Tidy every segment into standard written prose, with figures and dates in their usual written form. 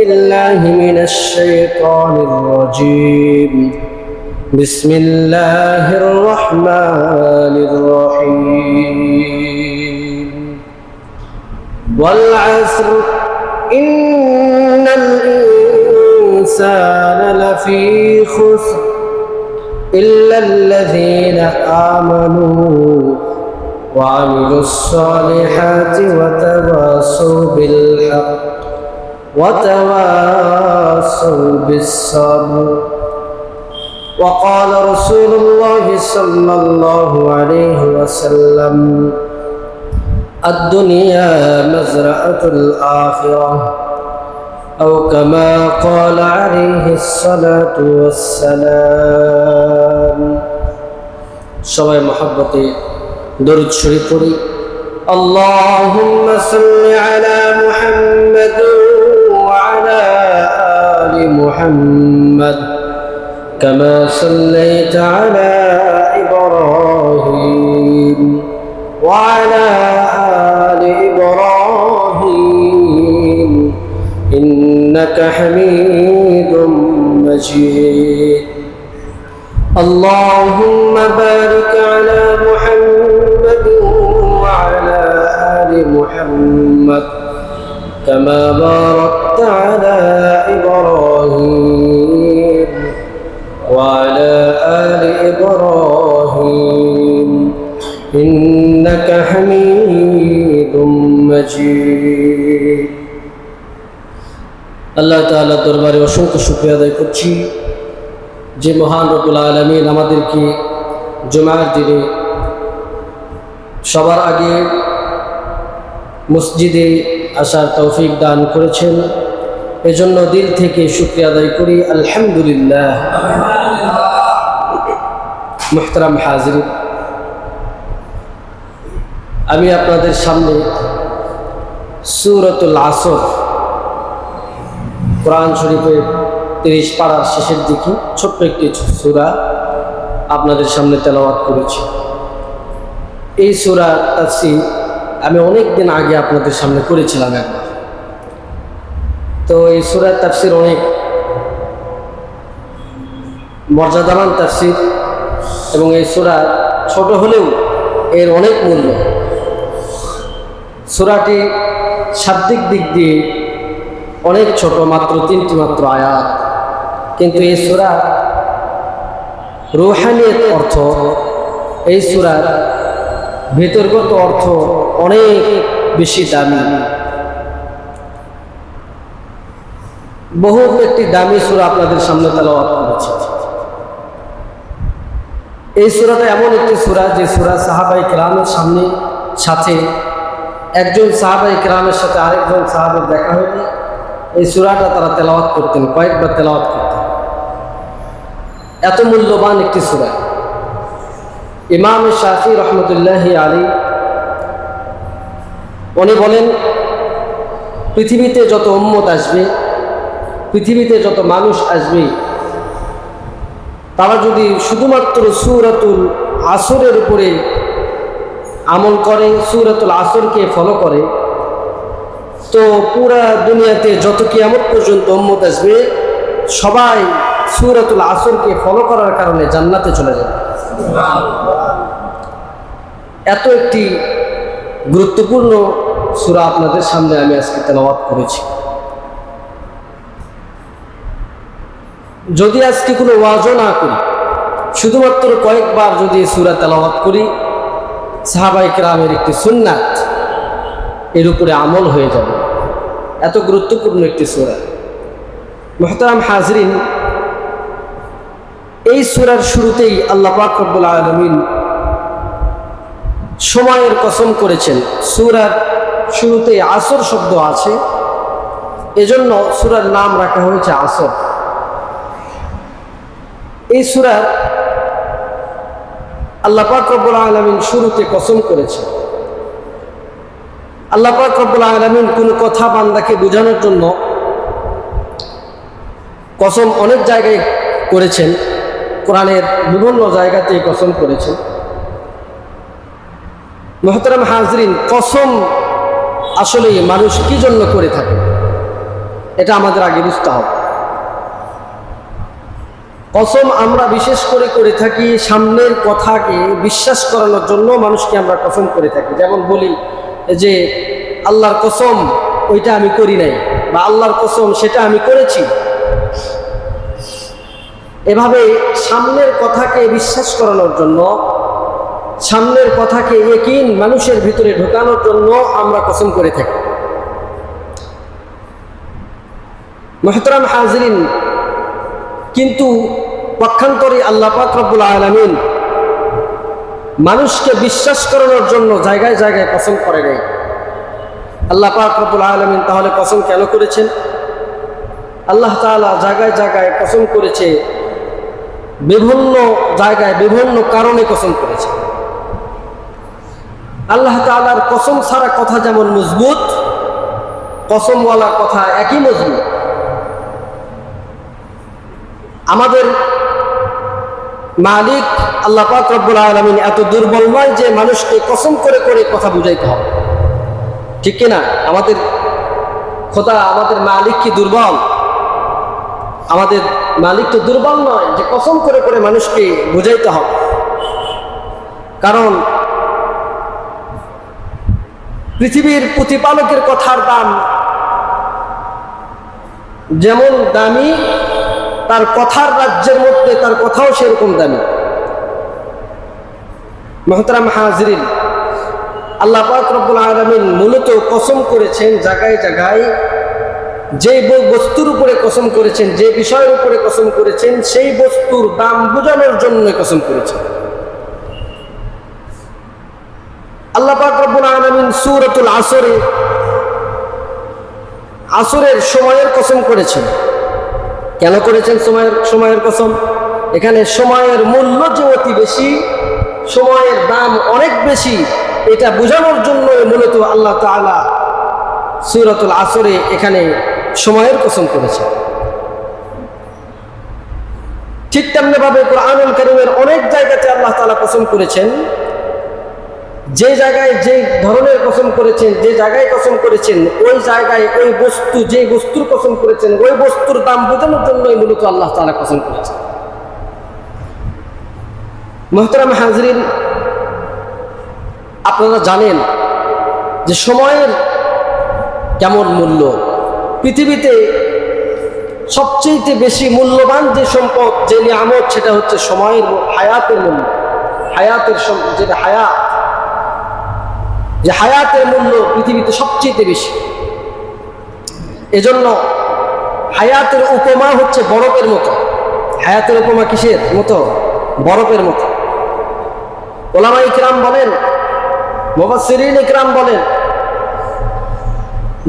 بالله من الشيطان الرجيم بسم الله الرحمن الرحيم والعصر إن الإنسان لفي خسر إلا الذين آمنوا وعملوا الصالحات وتواصوا بالحق وتواصوا بالصبر. وقال رسول الله صلى الله عليه وسلم الدنيا مزرعة الآخرة أو كما قال عليه الصلاة والسلام. সবাই মহব্বতে দরুদ শরীফ পড়ি। আল্লাহুম্মা সাল্লি আলা মুহাম্মাদ ওয়া আলা আলি মুহাম্মাদ কামা সাল্লাইতা আলা ইব্রাহিম ওয়া আলা আলি ইব্রাহিম ইন্নাকা হামিদুম মাজিদ. اللهم بارك على محمد وعلى آل محمد كما باركت على إبراهيم وعلى آل إبراهيم إنك حميد مجيد. আল্লাহ তাআলার দরবারে অসংখ্য শুকরিয়া আদায় করছি যে মহান রব্বুল আলামিন আমাদেরকে জুমার দিনে সবার আগে মসজিদে আসার তৌফিক দান করেছেন। এজন্য দিল থেকে শুকরিয়া আদায় করি, আলহামদুলিল্লাহ। মুহতারাম হাজিরিন, আমি আপনাদের সামনে সূরাতুল আসর কোরআন শরীফের 30 পারার শেষের দিকে ছোট্ট একটি সূরা আপনাদের সামনে তেলাওয়াত করেছি। এই সূরার তাফসীর আমি অনেক দিন আগে আপনাদের সামনে করেছিলাম একবার। তো এই সূরার তাফসীর অনেক মর্যাদাবান তাফসীর এবং এই সূরা ছোট হলেও এর অনেক মূল্য। সূরাটি শাব্দিক দিক দিয়ে অনেক ছোট, মাত্র 3টি মাত্র আয়াত, কিন্তু এই সূরা রূহানিয়ত অর্থ, এই সূরার ভিতরগত অর্থ অনেক বেশি দামি। বহু একটি দামি সূরা আপনাদের সামনে তেলাওয়াত করেছি। এই সূরাটা এমন একটি সূরা যে সূরা সাহাবায়ে কেরামের সাথে একজন সাহাবায়ে কেরামের সাথে আরেকজন সাহাবীর দেখা হয়নি, এই সূরাটা তারা তেলাওয়াত করতেন, কয়েকবার তেলাওয়াত করতেন। এত মূল্যবান একটি সূরা। ইমাম শাফি রহমতুল্লাহি আলাইহি উনি বলেন, পৃথিবীতে যত উম্মত আসবে, পৃথিবীতে যত মানুষ আসবে, তারা যদি শুধুমাত্র সূরাতুল আসরের উপরে আমল করে, সূরাতুল আসরকে ফলো করে, তো পুরা দুনিয়াতে যত কিয়ামত পর্যন্ত উম্মত আসবে সবাই সূরাতুল আসরকে ফলো করার কারণে জান্নাতে চলে যাবে। এত একটি গুরুত্বপূর্ণ সূরা আপনাদের সামনে আমি আজকে তেলাওয়াত করেছি। যদি আজকে কোনো ওয়াজও না করি, শুধুমাত্র কয়েকবার যদি সূরা তেলাওয়াত করি, সাহাবায়ে কেরামের একটি সুন্নাত, এর উপরে আমল হয়ে যাবে। এত গুরুত্বপূর্ণ একটি সূরা। মুহতারাম হাজরিন, এই সূরার শুরুতেই আল্লাহ পাক রব্বুল আলামিন সময়ের কসম করেছেন। সূরার শুরুতেই আসর শব্দ আছে, এজন্য সূরার নাম রাখা হয়েছে আসর। এই সূরার আল্লাহ পাক রব্বুল আলামিন শুরুতে কসম করেছেন। আল্লাহ পাক রব্বুল আলামিন কোনো কথা বান্দাকে বোঝানোর জন্য কসম অনেক জায়গায় করেছেন, কোরআনের বিভিন্ন জায়গাতে কসম করেছেন। মুহতারাম হাজরিন, কসম আসলে মানুষ কি জন্য করে থাকে? এটা আমাদের আগে বুঝতে হবে। কসম আমরা বিশেষ করে করে থাকি সামনের কথাকে বিশ্বাস করানোর জন্য মানুষকে আমরা কসম করে থাকি। যেমন বলি যে আল্লাহর কসম ওইটা আমি করি নাই, বা আল্লাহর কসম সেটা আমি করেছি। এভাবে সামনের কথাকে বিশ্বাস করানোর জন্য, সামনের কথাকে ইয়াকিন মানুষের ভিতরে ঢোকানোর জন্য আমরা কসম করে থাকি। মুহতারাম হাজিরিন, কিন্তু পক্ষান্তরে আল্লাহ পাক রব্বুল আলামিন মানুষকে বিশ্বাস করানোর জন্য জায়গায় জায়গায় কসম করে নেই। আল্লাহ পাক রব্বুল আলামিন তাহলে কসম কেন করেছেন? আল্লাহ তাআলা জায়গায় জায়গায় কসম করেছে, বিভিন্ন জায়গায় বিভিন্ন কারণে কসম করেছে। আল্লাহ তাআলার কসম ছাড়া কথা যেমন মজবুত, কসমওয়ালা কথা একই মজবুত। আমাদের মালিক আল্লাহ পাক রব্বুল আলামিন এত দুর্বল নয় যে মানুষকে কসম করে করে কথা বুঝাইতে হবে, ঠিক কিনা? আমাদের খোদা, আমাদের মালিক কি দুর্বল? আমাদের মালিক তো দুর্বল নয় যে কসম করে করে মানুষকে বুঝাইতে হবে। কারণ পৃথিবীর প্রতিপালকের কথার দাম যেমন দামি, তার কথার রাজ্যের মধ্যে তার কথাও সেরকম দামি। মুহতারাম হাজিরিন, আল্লাহ পাক রব্বুল আলামিন মূলত কসম করেছেন জায়গায় জায়গায়, যে বস্তুর উপরে কসম করেছেন, যে বিষয়ের উপরে কসম করেছেন, সেই বস্তুর দাম বোঝানোর জন্য কসম করেছেন। আল্লাহ পাক রব্বুল আলামিন সূরাতুল আসরে আসরের সময়ের কসম করেছেন। কেন করেছেন সময়ের কসম? এখানে সময়ের মূল্য যে অতি বেশি, সময়ের দাম অনেক বেশি, এটা বোঝানোর জন্য মূলত আল্লাহ তাআলা সূরাতুল আসরে এখানে সময়ের কসম করেছেন। ঠিক তেমনি ভাবে কুরআনুল কারীমের অনেক জায়গাতে আল্লাহ তাআলা কসম করেছেন। যে জায়গায় যে ধরনের কসম করেছেন, যে জায়গায় কসম করেছেন, ওই জায়গায় ওই বস্তু, যে বস্তুর কসম করেছেন, ওই বস্তুর দাম বোঝানোর জন্যই মূলত আল্লাহ তাআলা কসম করেছেন। মুহতারাম হাজিরিন, আপনারা জানেন যে সময়ের কেমন মূল্য। পৃথিবীতে সবচেয়ে বেশি মূল্যবান যে সম্পদ, যে নিয়ামত, সেটা হচ্ছে সময়ের, হায়াতের মূল্য। হায়াতের যেটা হায়াত, যে হায়াতের মূল্য পৃথিবীতে সবচেয়ে বেশি। এজন্য হায়াতের উপমা হচ্ছে বরফের মতো। হায়াতের উপমা কিসের মতো? বরফের মতো। উলামা ইকরাম বলেন, মুফাসসিরিন ইকরাম বলেন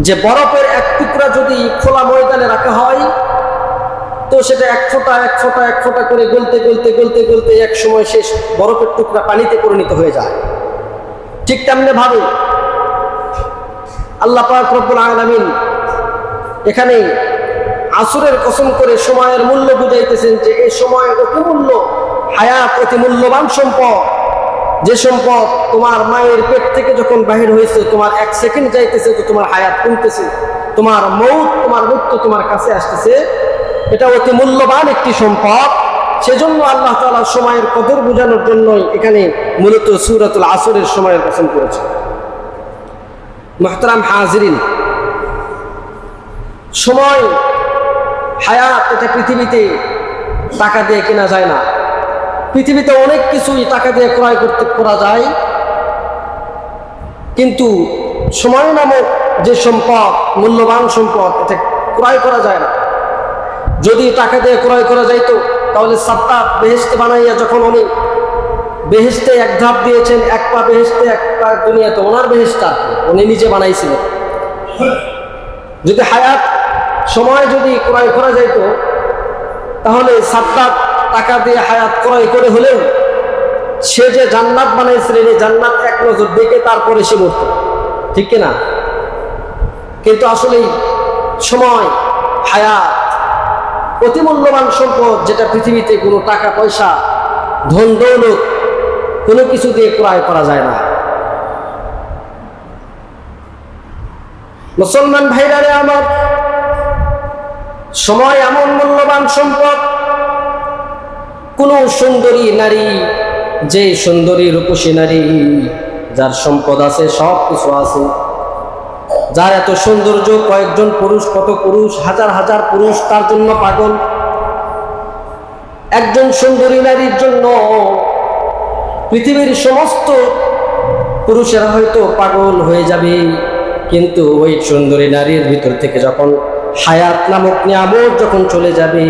যে বরফের এক টুকরা যদি খোলা ময়দানে রাখা হয়, তো সেটা এক ফোঁটা এক ফোঁটা এক ফোঁটা করে গলতে গলতে গলতে গলতে এক সময় শেষ বরফের টুকরা পানিতে পরিণত হয়ে যায়। ঠিক তেমনি ভাবে আল্লাহ পাক রব্বুল আলামিন এখানে আসরের কসম করে সময়ের মূল্য বুঝাইতেছেন যে এই সময় অতি মূল্য, হায়াত অতি মূল্যবান সম্পদ। যে সম্পদ তোমার মায়ের পেট থেকে যখন বাহির হয়েছে, তোমার এক সেকেন্ড যাইতেছে তো তোমার হায়াত কমতেছে, তোমার মৃত্যু তোমার কাছে আসতেছে, এটা অতি মূল্যবান একটি সম্পদ। সেজন্য আল্লাহ তাআলা সময়ের কদর বোঝানোর জন্যই এখানে মূলত সূরাতুল আসরের সময়ের কসম করেছে। মুহতারাম হাজিরিন, সময়, হায়াত, এটা পৃথিবীতে টাকা দিয়ে কেনা যায় না। পৃথিবীতে অনেক কিছুই টাকা দিয়ে ক্রয় করা যায়, কিন্তু সময় নামক যে সম্পদ, মূল্যবান সম্পদ, এটা ক্রয় করা যায় না। যদি টাকা দিয়ে ক্রয় করা যাইতো তাহলে সাত্তার বেহেশতে বানাইয়া, যখন উনি বেহেশতে এক ধাপ দিয়েছেন, এক পা বেহেশতে এক পা দুনিয়াতে, ওনার বেহেশটা উনি নিজে বানাইছিলেন। যদি হায়াত, সময় যদি ক্রয় করা যাইতো, তাহলে সাত্তার টাকা দিয়ে হায়াত ক্রয় করে হলেও সে যে জান্নাত বানাইছিলেন, এই জান্নাত এক নজর দেখে তারপরে সে মরত, ঠিক কিনা? কিন্তু আসলেই সময়, হায়াত অতি মূল্যবান সম্পদ, যেটা পৃথিবীতে কোনো টাকা পয়সা, ধন দৌলত কোনো কিছু দিয়ে ক্রয় করা যায় না। মুসলমান ভাইরা রে আমার, সময় এমন মূল্যবান সম্পদ, কোন সুন্দরী নারী, যে সুন্দরী রূপসী নারী, যার সম্পদ আছে, সব কিছু আছে, যার এত সৌন্দর্য, কয়েকজন পুরুষ, কত পুরুষ, হাজার হাজার পুরুষ তার জন্য পাগল। একজন সুন্দরী নারীর জন্য পৃথিবীর সমস্ত পুরুষেরা হয়তো পাগল হয়ে যাবে, কিন্তু ওই সুন্দরী নারীর ভিতর থেকে যখন হায়াত নামক নিয়ামত যখন চলে যাবে,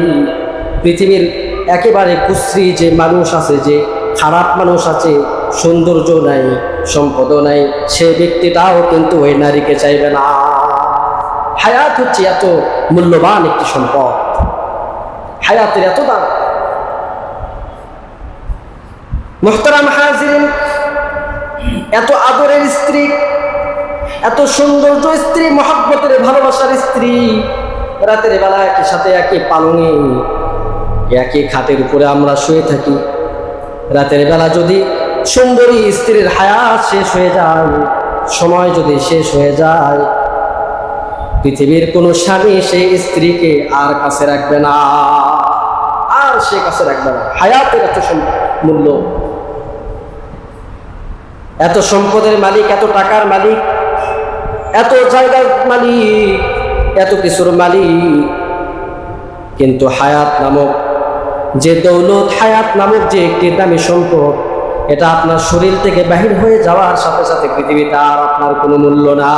পৃথিবীর একেবারে কুশ্রী যে মানুষ আছে, যে খারাপ মানুষ আছে, সৌন্দর্য নাই, সম্পদও নাই, সে ব্যক্তিটাও কিন্তু ওই নারীকে চাইবে না। হায়াত হচ্ছে এত মূল্যবান একটি সম্পদ, হায়াতের এত দাম। মুহতারাম হাজিরিন, এত আদরের স্ত্রী, এত সৌন্দর্য স্ত্রী, মহব্বতের ভালোবাসার স্ত্রী, রাতের বেলা একই সাথে একই পালঙে একই খাটের উপরে আমরা শুয়ে থাকি। রাতের বেলা যদি সুন্দরী স্ত্রীর হায়াত শেষ হয়ে যায়, সময় যদি শেষ হয়ে যায়, পৃথিবীর কোনো স্বামী সেই স্ত্রীকে আর কাছে রাখবে না, আর সে কাছে রাখবে না। হায়াতের এত মূল্য, এত সম্পদের মালিক, এত টাকার মালিক, এত জায়গার মালিক, এত কিছুর মালিক, কিন্তু হায়াত নামক যে দৌলত, হায়াত নামক যে একটি দামি সম্পদ, এটা আপনার শরীর থেকে বাহির হয়ে যাওয়ার সাথে সাথে পৃথিবীতে আর আপনার কোনো মূল্য না।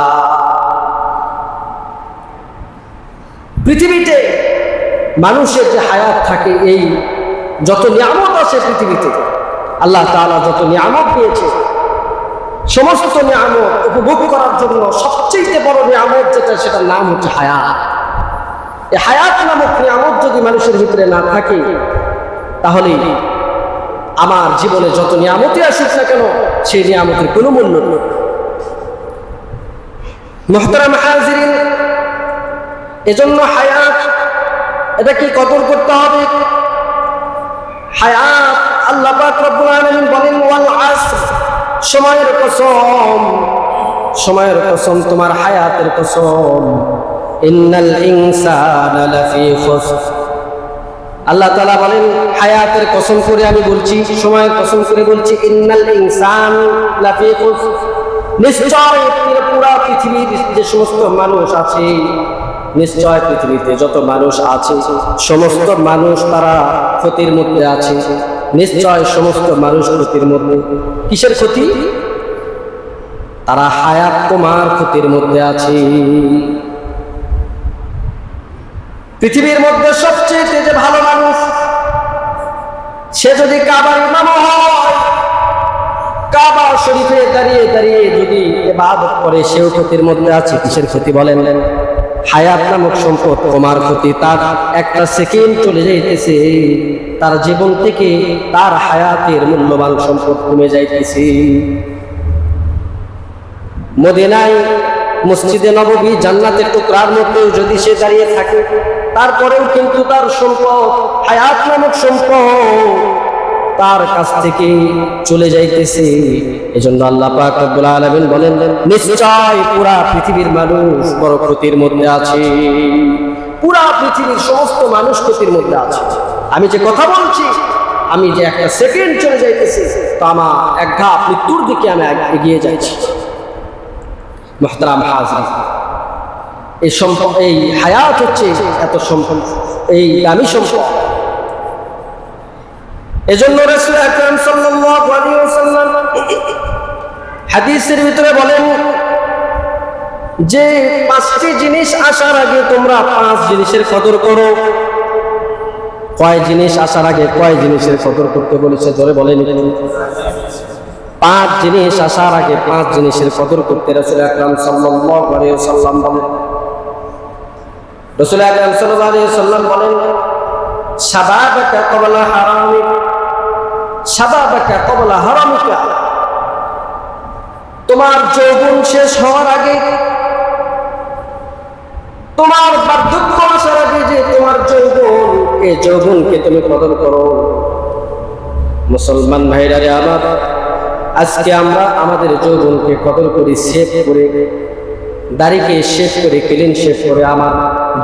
পৃথিবীতে মানুষের যে হায়াত থাকে, এই যত নিয়ামত আছে পৃথিবীতে, আল্লাহ তাআলা যত নিয়ামত দিয়েছে, সমস্ত নিয়ামত উপভোগ করার জন্য সবচেয়ে বড় নিয়ামত যেটা, সেটার নাম হচ্ছে হায়াত। এই হায়াত নামক নিয়ামত যদি মানুষের ভিতরে না থাকে, তাহলে আমার জীবনে যত নিয়ামতই আসুক না কেন, সেই নিয়ামতের কোনো মূল্য নেই। মুহতারাম হাজিরিন, এজন্য হায়াত, এটা কি কদর করতে হবে। হায়াত, আল্লাহ পাক রব্বুল আলামিন বলেন, ওয়াল আসর, সময়ের কসম, সময়ের কসম, তোমার হায়াতের কসম, ইন্নাল ইনসানা লাফি খুসর। আল্লাহ তাআলা বলেন, হায়াতের কসম করে আমি বলছি, সময়ের কসম করে বলছি, ইন্নাল ইনসান লাফি খুসর, নিশ্চয় পুরা পৃথিবীর যে সমস্ত মানুষ আছে, নিশ্চয় পৃথিবীতে যত মানুষ আছে, সমস্ত মানুষ তারা ক্ষতির মধ্যে আছে। নিশ্চয় সমস্ত মানুষ ক্ষতির মধ্যে। কিসের ক্ষতি? তারা হায়াত তোমার ক্ষতির মধ্যে আছে। পৃথিবীর মধ্যে সবচেয়ে যে ভালো মানুষ, সে যদি কাবার ইমাম হয়, কাবা শরীফে দাঁড়িয়ে দাঁড়িয়ে যদি ইবাদত করে, সেও ক্ষতির মধ্যে আছে। কিসের ক্ষতি বলেন? হায়াত নামক সম্পদ তোমার ক্ষতি। তার একটা সেকেন্ড চলে যাইতেছে, তার জীবন থেকে তার হায়াতের মূল্যবান সম্পদ কমে যাইতেছে। মদিনায় মসজিদে নববী জান্নাতের টুকরার মধ্যে যদি সে দাঁড়িয়ে থাকে, তারপরেও কিন্তু তার সম্পদ, হায়াত নামক সম্পদ তার কাছ থেকে চলে যাইতেছে। এজন্য আল্লাহ পাক রব্বুল আলামিন বলেন, নিশ্চয় পুরা পৃথিবীর মানুষ বড় ক্ষতির মধ্যে আছে। পুরা পৃথিবীর সমস্ত মানুষ ক্ষতির মধ্যে আছে। আমি যে কথা বলছি, আমি যে একটা সেকেন্ড চলে যাইতেছি, তো আমার এক ধাপ মৃত্যুর দিকে আমি এগিয়ে যাচ্ছি। মুহতারাম হাজির, এই সম্পদ, এই হায়াত হচ্ছে এত সম্পদ, এই দামি সম্পদ। এজন্য রাসূল আকরাম সাল্লাল্লাহু আলাইহি ওয়াসাল্লাম হাদিসের ভিতরে বলেন যে 5টি জিনিস আসার আগে তোমরা 5 জিনিসের কদর করো। কয় জিনিস আসার আগে কয় জিনিসের কদর করতে বলেছে? জোরে বলেন। 5 জিনিস আসার আগে 5 জিনিসের কদর করতে রাসূল আকরাম সাল্লাল্লাহু আলাইহি ওয়াসাল্লাম বলেন। রাসূল আকরাম সাল্লাল্লাহু আলাইহি ওয়াসাল্লাম বলেন, শাবাবাকা ক্বাবলা হারামিক, শাবাবাকা ক্বাবলা হারামিকা, তোমার যৌবন শেষ হওয়ার আগে, তোমার বার্ধক্য আসার আগে যে তোমার যৌবন, এই যৌবনকে তুমি কদর করো। মুসলমান ভাইরা রে আমার, আজকে আমরা আমাদের যৌবনকে কদর করি, শেভ করে, দাড়িকে শেভ করে, ক্লিন শেভ করে, আমার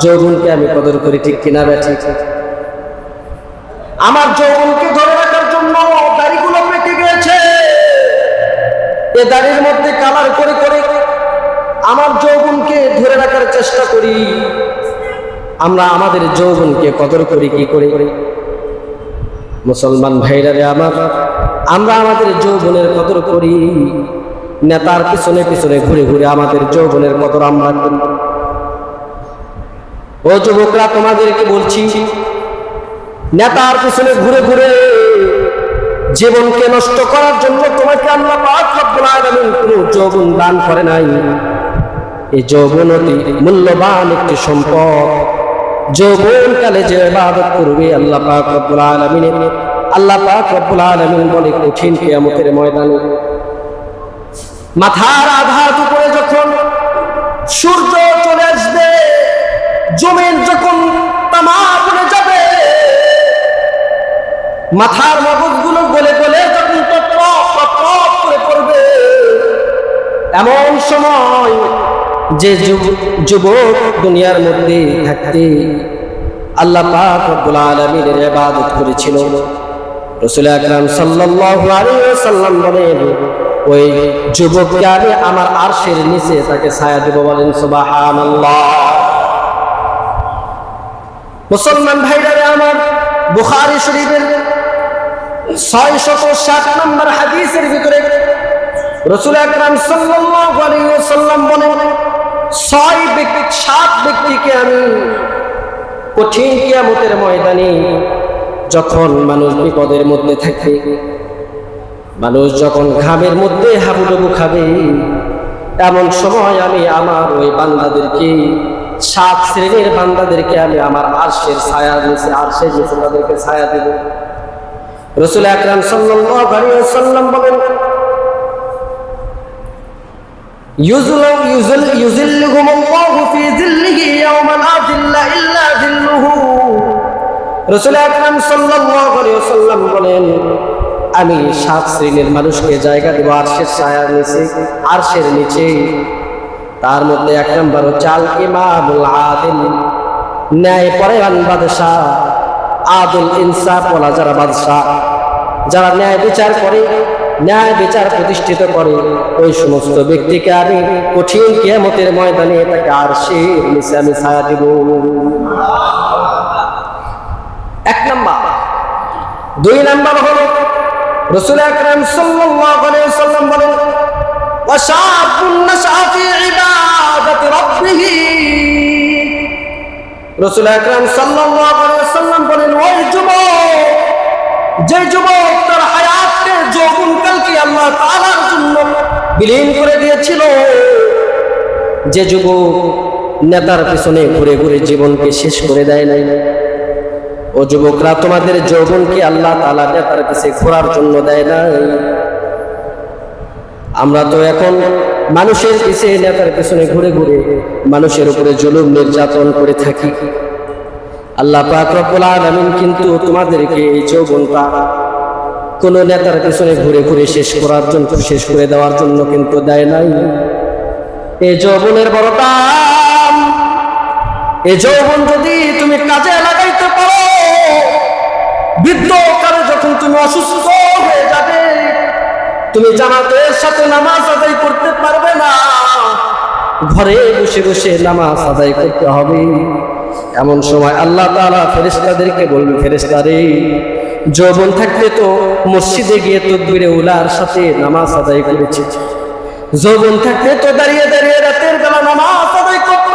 যৌবনকে আমি কদর করি, ঠিক কিনা বেঠি? আমার যৌবনকে ধরে রাখার জন্য দাড়িগুলো পেকে গেছে, এ দাড়ির মধ্যে কালার করে করে আমার যৌবনকে ধরে রাখার চেষ্টা করি। আমরা আমাদের যৌবনকে কদর করি কি করে? মুসলমান ভাইরা রে আমার, আমরা আমাদের যৌবনের কদর করি, নেতার পিছনে পিছনে ঘুরে ঘুরে আমাদের যৌবনের কদর আমরা করি। ও যুবকরা, তোমাদেরকে বলছি, নেতার পিছনে ঘুরে ঘুরে জীবনকে নষ্ট করার জন্য তোমাকে আল্লাহ পাক রব্বুল আলামিন কোনো যৌবন দান করে নাই। এই যৌবন অতি মূল্যবান একটি সম্পদ। যৌবনকালে যে ইবাদত করবে আল্লাহ পাক রব্বুল আলামিন বলে কঠিন কিয়ামতের ময়দানে মাথার আঘাত উপরে যখন সূর্য চলে আসবে, জমিন যখন তামা পড়ে যাবে, মাথার মগজগুলো গলে গলে যখন টপ করে পড়বে, এমন সময় যে যুবক দুনিয়ার মধ্যে থাকতে আল্লাহ পাক রব্বুল আলামিনের ইবাদত করেছিল, রাসূল আকরাম সাল্লাল্লাহু আলাইহি ওয়াসাল্লাম বলেন, ওই যুবককে আমি আমার আরশের নিচে তাকে ছায়া দেব। বলেন সুবহানাল্লাহ। মুসলমান ভাইরা আমার, বুখারী শরীফের 660 নম্বর হাদিসের ভিতরে রাসূল আকরাম সাল্লাল্লাহু আলাইহি ওয়াসাল্লাম বলেন, 7 ব্যক্তিকে আমি কঠিন কিয়ামতের ময়দানে যখন মানুষ বিপদের মধ্যে থাকে, মানুষ যখন ঘামের মধ্যে হাবুডুবু খাবে, এমন সময় আমি আমার ওই বান্দাদেরকে, 7 শ্রেণীর বান্দাদেরকে আমি আমার আরশের ছায়া নিচে, আরশের নিচে তাদেরকে ছায়া দেব। রাসূল আকরাম সাল্লাল্লাহু আলাইহি ওয়াসাল্লাম বলেন, ইউযিল্লুহুমুল্লাহু ফি যিল্লিহি ইয়াওমা লা যিল্লা ইল্লা যিল্লুহু। রাসূল আকরাম সাল্লাল্লাহু আলাইহি ওয়াসাল্লাম বলেন, আমি 7 শ্রেণীর মানুষকে জায়গা দেব আরশের ছায়ার নিচে, আরশের নিচে। তার মধ্যে 1 নম্বর হচ্ছে আল ইমামুল আদিল, ন্যায়পরায়ণ বাদশা, আদুল ইনসাফ ওয়ালা, যারা বাদশা, যারা ন্যায় বিচার করে, ন্যায় বিচার প্রতিষ্ঠিত করে, ওই সমস্ত ব্যক্তিকে আমি কঠিন কিয়ামতের ময়দানে তাকে আরশের নিচে আমি ছায়া দেব। 1 নম্বর। 2 নম্বর হলো রাসূল আকরাম সাল্লাল্লাহু আলাইহি ওয়াসাল্লাম বলেন, ওয়াশাবুন নাশআ ফি ইবাদাতি রাব্বিহ। রাসূল আকরাম সাল্লাল্লাহু আলাইহি ওয়াসাল্লাম বলেন, ওই যুবক, যে যুবক তার হায়াতকে, যৌবনকালকে আল্লাহ তাআলার জন্য বিলীন করে দিয়েছিল, যে যুবক নেতার পিছনে ঘুরে ঘুরে জীবনকে শেষ করে দেয় নাই। ও যুবকরা, তোমাদের যৌবনকে আল্লাহ তাআলা নেতার কাছে ঘোরার জন্য দেয় নাই। আমরা তো এখন মানুষের পিছনে, নেতার পিছনে ঘুরে ঘুরে মানুষের উপরে জুলুম নির্যাতন করে থাকি। আল্লাহ পাক রব্বুল আলামিন কিন্তু তোমাদেরকে এই যৌবনটা কোন নেতার পিছনে ঘুরে ঘুরে শেষ করার জন্য, শেষ করে দেওয়ার জন্য কিন্তু দেয় নাই। এই যৌবনের বড় দাম। এই যৌবন যদি তুমি কাজে লাগাইতে পারো, বৃদ্ধকালে যখন তুমি অসুস্থ হয়ে যাবে, তুমি জামাতের সাথে নামাজ আদায় করতে পারবে না, ঘরে বসে বসে নামাজ আদায় করতে হবে। এমন সময় আল্লাহ তাআলা ফেরেশতাদেরকে বলবে, ফেরেশতারে, যৌবন থাকলে তো মসজিদে গিয়ে তাকবীরে উলার সাথে নামাজ আদায় করেছি, যৌবন থাকলে তো দাঁড়িয়ে দাঁড়িয়ে রাতের বেলা নামাজ আদায় করত।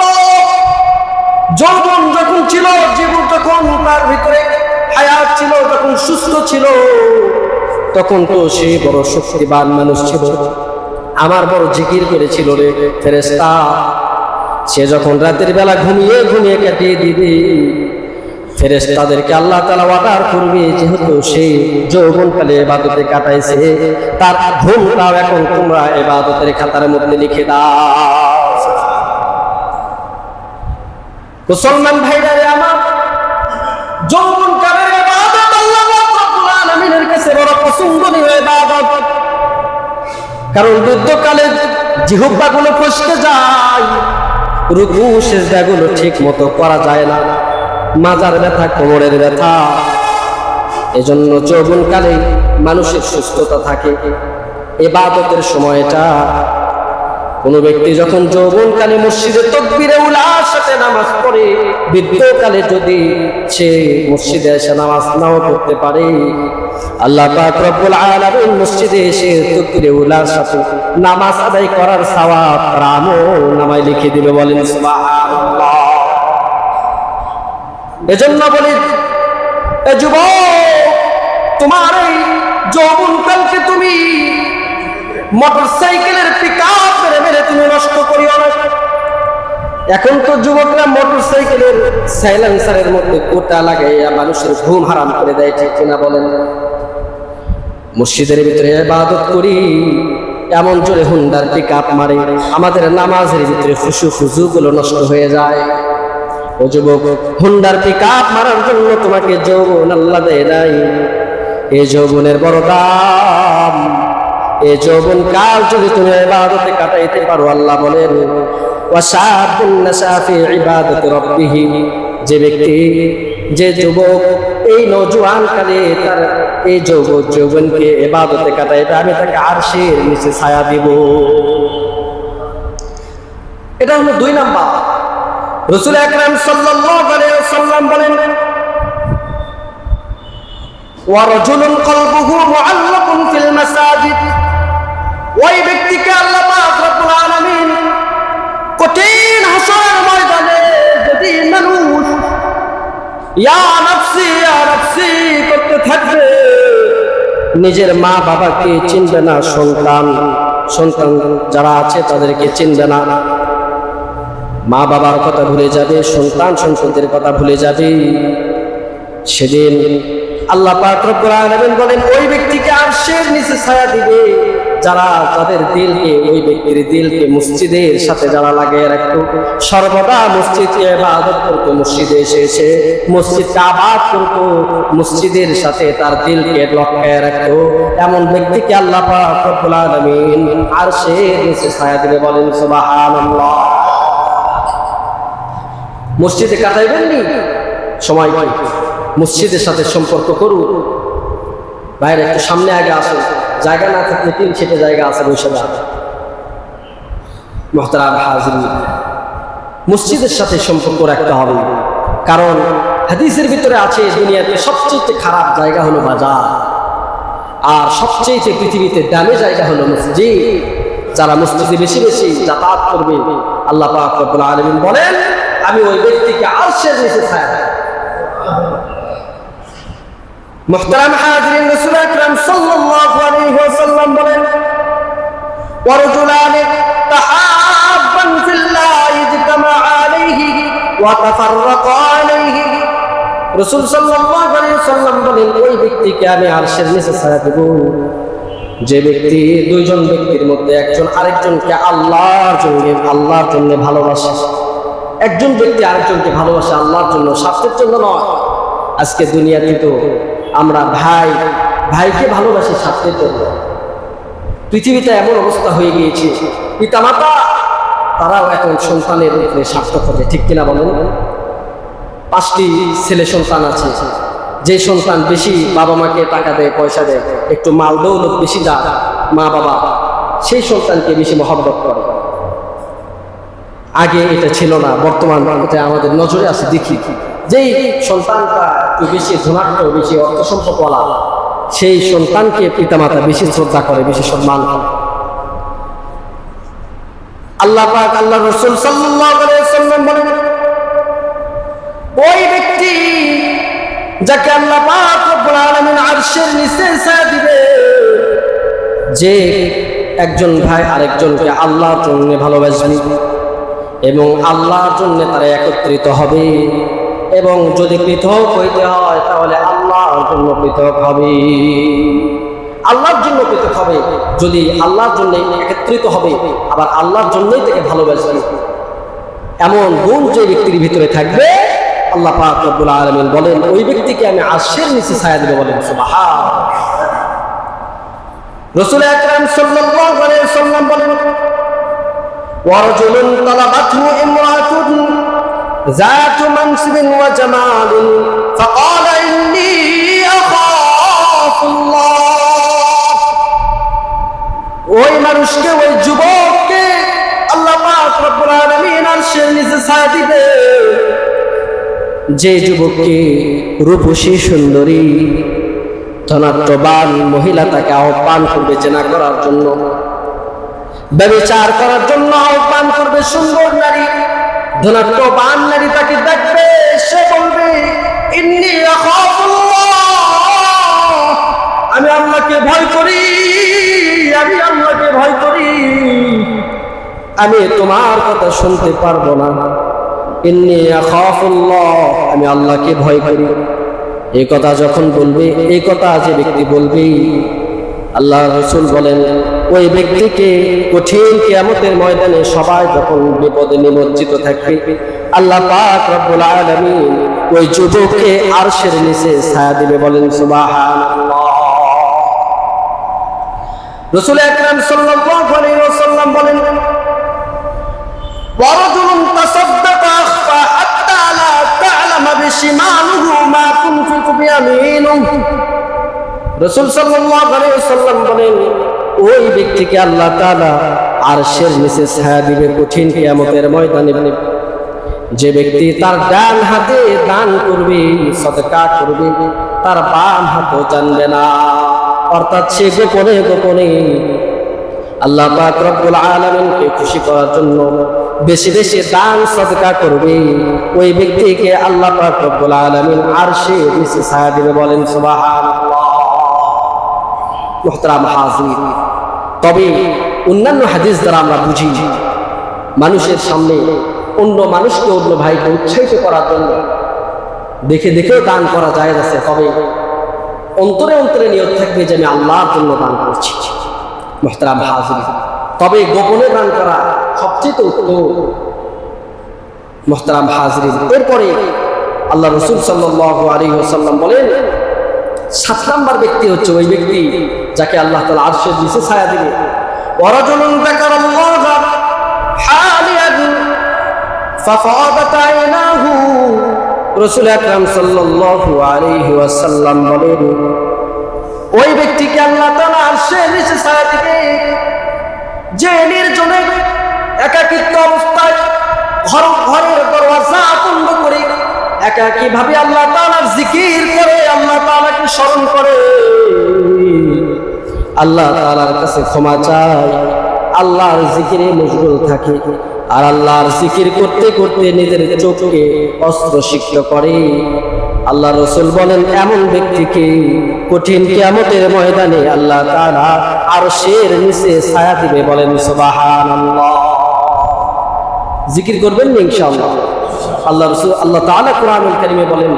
যৌবন যখন ছিল, জীবন যখন তার ভিতরে হায়াত ছিল, যখন সুস্থ ছিল, তখন তো সে বড় শক্তিবান মানুষ ছিল, আমার বড় জিকির করেছিল রে ফেরেশতা। সে যখন রাতের বেলা ঘুমিয়ে ঘুমিয়ে কাটিয়ে দিবে, ফেরেশতাদেরকে আল্লাহ তাআলা ওয়াদার করবে, যেহেতু সে যৌবনকালে ইবাদতে কাটাইছে, তার ঘুমটাও এখন তোমরা ইবাদতের খাতার মধ্যে লিখে দাও। মুসলমান ভাইরা আমার, যৌবনকালের ইবাদত আল্লাহ রাব্বুল আলামিনের কাছে বড় পছন্দনীয় ইবাদত। কারণ বৃদ্ধকালে জিহ্বাগুলো ফসকে যায়, রুকু সিজদাগুলো ঠিক মতো করা যায় না, মাজার ব্যথা, কোমরের ব্যথা। এজন্য যৌবনকালে মানুষের সুস্থতা থাকে, ইবাদতের সময়টা। কোন ব্যক্তি যখন যৌবনকালে মসজিদে তাকবীরে উলার সাথে নামাজ পড়ে, বৃদ্ধকালে যদি সে মসজিদে এসে নামাজ নাও পড়তে পারে, আল্লাহ পাক রব্বুল আলামিন মসজিদে এসে তাকবীরে উলার সাথে নামাজ আদায় করার সওয়াব তার আমলনামায় লিখে দিবে। বলেন সুবহানাল্লাহ। এজন্য বলি, এ যুবক, তোমার এই যৌবনকালকে তুমি মোটরসাইকেলের পিকআপ মেরে মেরে তুমি নষ্ট করিও না। এখন তো যুবকরা মোটরসাইকেলের সাইলেন্সারের মধ্যে কোটা লাগাইয়া মানুষের ঘুম হারাম করে দেয়, ঠিক কিনা বলেন? মসজিদের ভিতরে ইবাদত করি, এমন জোরে হুন্ডার পিকআপ মারে, আমাদের নামাজের ভিতরে খুশু গুলো নষ্ট হয়ে যায়। ও যুবক, হুন্ডার পিকআপ মারার জন্য তোমাকে যৌবন আল্লাহ দেয় নাই। এই যৌবনের বড় দাম। এই যৌবন কাল যদি তুমি ইবাদতে কাটাইতে পারো, আল্লাহ বলেন ওয়াশাবুন নাশা ফি ইবাদাতি রাব্বিহ, যে ব্যক্তি, যে যুবক এই নওজোয়ান কালে তার এই যৌবনকে ইবাদতে কাটাইবে, আমি তাকে আরশের নিচে ছায়া দিব। এটা হলো 2 নাম্বার। রাসূল আকরাম সাল্লাল্লাহু আলাইহি ওয়াসাল্লাম বলেন ওয়া রাজুলুন কলবুহু মুআল্লাকুন ফিল মাসাজিদ, ওই ব্যক্তিকে আল্লাহ পাক রব্বুল আলামিন কঠিন হাসরের ময়দানে যদি মানুষ ইয়া নাফসি করতে থাকবে, নিজের মা বাবাকে চিনবে না, সন্তান যারা আছে তাদেরকে চিনবে না, মা বাবার কথা ভুলে যাবে, সন্তানদের কথা ভুলে যাবে, সেদিন আল্লাহ পাক রব্বুল আলামিন বলেন ওই ব্যক্তিকে আরশের নিচে ছায়া দিবে, যারা তাদের দিলকে, ওই ব্যক্তির দিলকে মসজিদের সাথে যারা লাগিয়ে রাখতো, সর্বদা মসজিদে ইবাদত করতো, মসজিদে এসে মসজিদকে আবাদ করতো, মসজিদের সাথে তার দিলকে লটকায় রাখতো, এমন ব্যক্তিকে আল্লাহ পাক রব্বুল আলামিন আরশের নিচে ছায়া দিবে। বলেন সুবহানাল্লাহ। মসজিদে কাটাইবেন নি সময়, মসজিদের সাথে সম্পর্ক করুন। বাইরে একটু সামনে আগে আসুন, জায়গা না থাকলে 3 সেটে জায়গা আছে, বসে যান। মুহতারাম হাজিরিন, মসজিদের সাথে সম্পর্ক রাখতে হবে, কারণ হাদিসের ভিতরে আছে দুনিয়াতে সবচেয়ে খারাপ জায়গা হলো বাজার, আর সবচেয়ে পৃথিবীতে দামি জায়গা হলো মসজিদ। যারা মসজিদে বেশি বেশি যাতায়াত করবে, আল্লাহ পাক রব্বুল আলামিন বলেন আমি ওই ব্যক্তিকে আরশের নিচে ছায়া দেব। মুহতারাম হাজিরিন, রাসূল আকরাম সাল্লাল্লাহু আলাইহি ওয়াসাল্লাম বলেন ওয়ারজুলানি তাহাব্বান ফিল্লাহি ইজতামা আলাইহি ওয়া তাফাররাকা আলাইহি, রাসূল সাল্লাল্লাহু আলাইহি ওয়াসাল্লাম বলেন ওই ব্যক্তিকে আমি আরশের নিচে ছায়া দেব যে ব্যক্তি, 2 জন ব্যক্তির মধ্যে একজন আরেকজনকে আল্লাহর জন্য ভালোবাসে। একজন ব্যক্তি আরেকজনকে ভালোবাসে আল্লাহর জন্য, স্বার্থের জন্য নয়। আজকে দুনিয়াতে তো আমরা ভাইকে ভালোবাসি স্বার্থের জন্য। পৃথিবীতে এমন অবস্থা হয়ে গিয়েছে, পিতামাতা তারাও এখন সন্তানের উপরে স্বার্থ খোঁজে, ঠিক কিনা বলেন? 5টি ছেলে সন্তান আছে, যে সন্তান বেশি বাবা মাকে টাকা দেয়, পয়সা দেয়, একটু মাল দৌলত বেশি যা মা বাবা, সেই সন্তানকে বেশি মহব্বত করে। আগে এটা ছিল না, বর্তমান আমাদের নজরে আছে। দেখি যেই সন্তানটা একটু বেশি ধনাঢ্য, বেশি অর্থ সম্পদওয়ালা, সেই সন্তানকে পিতামাতা বেশি শ্রদ্ধা করে, বেশি সম্মান করে। আল্লাহ পাক, আল্লাহ রাসূল সাল্লাল্লাহু আলাইহি ওয়াসাল্লাম বলেন ওই ব্যক্তি যাকে আল্লাহ পাক রব্বুল আলামিন আরশের নিচে ছায়া দিবে, যে একজন ভাই আরেকজনকে আল্লাহর জন্য ভালোবাসবে এবং আল্লাহর জন্য তারা একত্রিত হবে, এবং যদি পৃথক হইতে হয় তাহলে আল্লাহর জন্য পৃথক হবে। আল্লাহর জন্য পৃথক হবে, যদি আল্লাহর জন্য একত্রিত হবে, আবার আল্লাহর জন্যই তাকে ভালোবাসবে, এমন গুণ যে ব্যক্তির ভিতরে থাকবে, আল্লাহ পাক রব্বুল আলামিন বলেন ওই ব্যক্তিকে আমি আরশের নিচে ছায়া দেব। বলেন সুবহানাল্লাহ। রাসূল আকরাম সাল্লাল্লাহু আলাইহি ওয়াসাল্লাম বলেন ওয়ারাজুলুন তালাবাতহু ইমরাতুন যাতু মানসিবিন ওয়া জামালিন ফাকালা ইন্নী আখাফুল্লাহ। ওই মানুষকে, ওই যুবককে আল্লাহ পাক রব্বুল আলামিন আরশের নিচে ছায়া দিবে, যে যুবককে রূপসী সুন্দরী ধনাত্মবান মহিলা তাকে আহ্বান করবে জেনা করার জন্য, ব্যভিচার করার জন্য আহ্বান করবে। সুন্দর নারী, ধনাত্মবান নারী তাকে দেখবে, সে বলবে ইন্নী আখাফুল্লাহ, আমি আল্লাহকে ভয় করি, আমি আল্লাহকে ভয় করি, আমি তোমার কথা শুনতে পারবো না। ইন্নী আখাফুল্লাহ, আমি আল্লাহকে ভয় করি। এই কথা যখন বলবে, এই কথা যে ব্যক্তি বলবে, আল্লাহ রাসূল বলেন ওই ব্যক্তিকে কঠিন কিয়ামতের ময়দানে সবাই যখন বিপদে নিমজ্জিত থাকবে, আল্লাহ পাক রব্বুল আলামিন ওই যুবককে আরশের নিচে ছায়া দিবে। বলেন সুবহানাল্লাহ। রাসূল আকরাম সাল্লাল্লাহু আলাইহি ওয়াসাল্লাম বলেন ওয়ারাজুলুন তাসাদ্দাকা আখফা হাত্তা লা তা'লামা বিশিমালিহি মা তুনফিকু বিয়ামিনুহু। রাসূল সাল্লাল্লাহু আলাইহি ওয়াসাল্লাম বলেন ওই ব্যক্তিকে আল্লাহ তাআলা আরশের নিচে ছায়া দিবে কঠিন কিয়ামতের ময়দানে, যে ব্যক্তি তার ডান হাতে দান করবে, সদকা করবে, তার বাম হাতও জানবে না। অর্থাৎ সে গোপনে গোপনে আল্লাহ পাক রব্বুল আলামিনকে খুশি করার জন্য বেশি বেশি দান সদকা করবে, ওই ব্যক্তিকে আল্লাহ পাক রব্বুল আলামিন আরশের নিচে ছায়া দিবে। বলেন সুবহানাল্লাহ। মুহতারাম হাজির, তবে অন্যান্য হাদিস দ্বারা আমরা বুঝি মানুষের সামনে অন্য মানুষকে, অন্য ভাইকে উৎসাহিত করার জন্য দেখে দেখেও দান করা যায় আছে, তবে অন্তরে অন্তরে নিয়ত থাকবে যে আমি আল্লাহর জন্য দান করছি। মুহতারাম হাজির, তবে গোপনে দান করা সবচেয়ে উত্তম। মুহতারাম হাজির, এরপরে আল্লাহ রাসূল সাল্লাল্লাহু আলাইহি ওয়াসাল্লাম বলেন 7 নাম্বার ব্যক্তি হচ্ছে ওই ব্যক্তি যাকে আল্লাহ তাআলা আরশের নিচে ছায়া দিবে। ওয়ারাজুলুন যাকারাল্লাহা হালিয়ান ফাফাদাত আইনাহু। রাসূল আকরাম সাল্লাল্লাহু আলাইহি ওয়াসাল্লাম বলেন ওই ব্যক্তিকে আল্লাহ তাআলা আরশের নিচে ছায়া দিবে, যে নির্জনে একাকিত্ব অবস্থায় ঘরের দরওয়াজা বন্ধ করে একাকী ভাবে আল্লাহ তাআলার জিকির করে, আল্লাহ তাআলাকে স্মরণ করে, আল্লাহ তাআলার কাছে ক্ষমা চায়, আল্লাহর জিকিরে মশগুল থাকে, আর আল্লাহর জিকির করতে করতে নিজের চোখকে অস্ত্রসিক্ত করে। আল্লাহ রাসূল বলেন এমন ব্যক্তিকে কঠিন কিয়ামতের ময়দানে আল্লাহ তাআলা আরশের নিচে ছায়া দিবে। বলেন সুবহানাল্লাহ। জিকির করবেন না ইনশাআল্লাহ। আল্লাহ রাসূল আল্লাহ তাআলা কোরআনুল কারীমে বলেন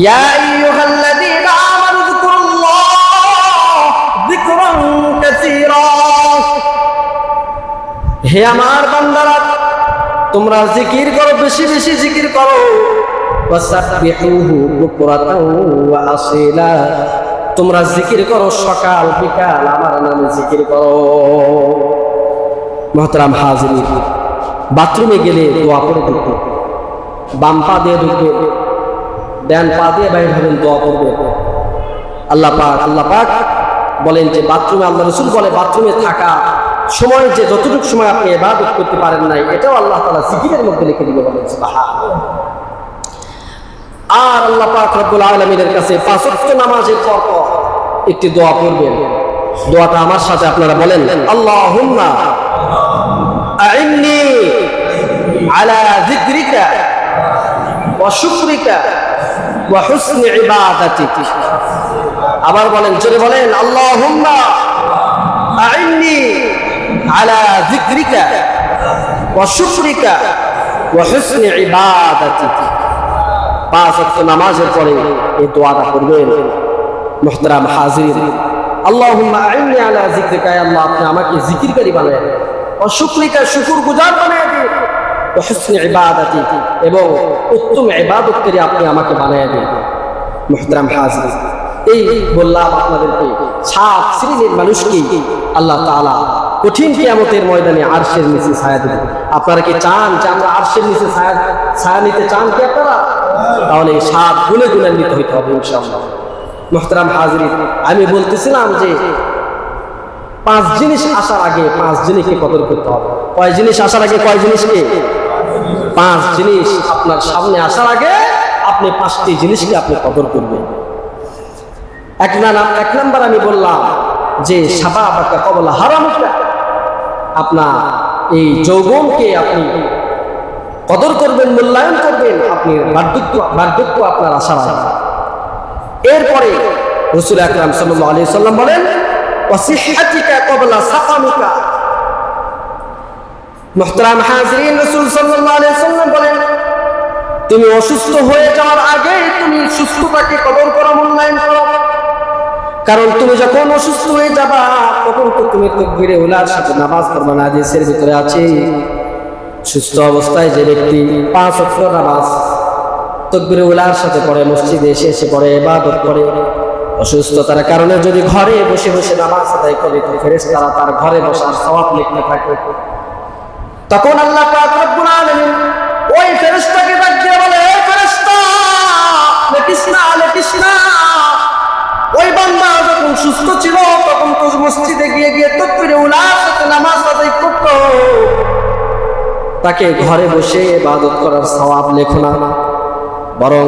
ইয়া আইয়ুহাল্লাযীনা আমানু যিকুরুল্লাহ যিকরান কাসীরা। হে আমার বান্দারা, তোমরা জিকির করো, বেশি বেশি জিকির করো। ওয়াসাব্বিহুহু বুকরাতাও ওয়া আসীলা। তোমরা জিকির করো সকাল বিকাল, আমার নামে জিকির করো। মুহতারাম হাজিরিন, বাথরুমে গেলে দোয়া করে ঢুকবে, বাম পা দিয়ে ঢুকবে, ডান পা দিয়ে বাইরে হবেন, দোয়া করবে। আল্লাহ পাক বলেন যে বাথরুমে, আল্লাহ রাসূল বলে বাথরুমে থাকা সময় যে যতটুকু সময় আপনি ইবাদত করতে পারেন নাই, এটাও আল্লাহ তাআলা জিকিরের মধ্যে লিখে দিবে। বলেন সুবহানাল্লাহ। আর আল্লাহ পাক রব্বুল আলামিনের কাছে 5 ওয়াক্ত নামাজের পর একটি দোয়া করবেন। দোয়াটা আমার সাথে আপনারা বলেন আল্লাহুম্মা আইন্নি আলা যিকরিকা ওয়া শুকরিকা ওয়া হুসনি ইবাদাতিক। আবার বলেন, জোরে বলেন আল্লাহুম্মা আইন্নি আলা যিকরিকা ওয়া শুকরিকা ওয়া হুসনি ইবাদাতিক। 5 ওয়াক্ত নামাজের পরে এই দোয়াটা করবেন। মুহতারাম হাজিরিন, আল্লাহুম্মা আইন্নি আলা যিকরিকা, আল্লাহ আপনি আমাকে জিকিরকারী বানায় দেন, ওয়া শুকরিকা শুকরগুজার বানায় দেন, ওয়া হুসনি ইবাদাতিক এবং উত্তম ইবাদতকারী আপনি আমাকে বানায় দেন। মুহতারাম হাজিরিন, এই বললাম আপনাদেরকে 7 শ্রেণীর মানুষকে আল্লাহ তাআলা কঠিন কিয়ামতের ময়দানে আরশের নিচে ছায়া দেবে। আপনারা কি চান যে আমরা আরশের নিচে ছায়া নিতে চান কি আপনারা? তাহলে 7 গুণে গুণান্বিত হইতে হবে ইনশাআল্লাহ। মুহতারাম হাজিরিন, আমি বলতেছিলাম যে 5 জিনিস আসার আগে 5 জিনিসকে কদর করতে হবে। কয় জিনিস আসার আগে কয় জিনিসকে? 5 জিনিস আপনার সামনে আসার আগে আপনি 5টি জিনিসকে আপনি কদর করবেন। এক নাম্বার আমি বললাম যে শাবাবাকা ক্বাবলা হারামিকা, আপনার এই যৌবনকে আপনি কদর করবেন, মূল্যায়ন করবেন আপনি বার্ধক্য আপনার আসার আগে। এরপরে রাসূল আকরাম সাল্লাল্লাহু আলাইহি সাল্লাম বলেন ওয়াসিহহাতিকা ক্বাবলা সাকামিকা। মুহতারাম হাজিরিন, রাসূল সাল্লাল্লাহু আলাইহি সাল্লাম বলেন তুমি অসুস্থ হয়ে যাওয়ার আগে তুমি সুস্থতাকে কদর করো, মূল্যায়ন করো। কারণ তুমি যখন অসুস্থ হয়ে যাবা তখন তো তুমি তাকবীরে উলার সাথে নামাজ পড়বা না। হাদিসের ভিতরে আছে সুস্থ অবস্থায় যে ব্যক্তি 5 ওয়াক্ত নামাজ তাকবীরে উলার সাথে পড়ে, মসজিদে এসে পড়ে, ইবাদত করে, অসুস্থতার কারণে যদি ঘরে বসে বসে নামাজ আদায় করে তো ফেরেশতারা তার ঘরে বসার সওয়াব লিখতে থাকে। তখন আল্লাহ পাক রব্বুল আলামিন ওই ফেরেশতাকে ডাক দিয়ে বলে, এই ফেরেশতা লিখিস না। ওই বান্দা যখন সুস্থ ছিল তখন তো মসজিদে গিয়ে তাকবীরে উলার সাথে নামাজ আদায় করত, তাকে ঘরে বসে ইবাদত করার সওয়াব লেখো না। বরং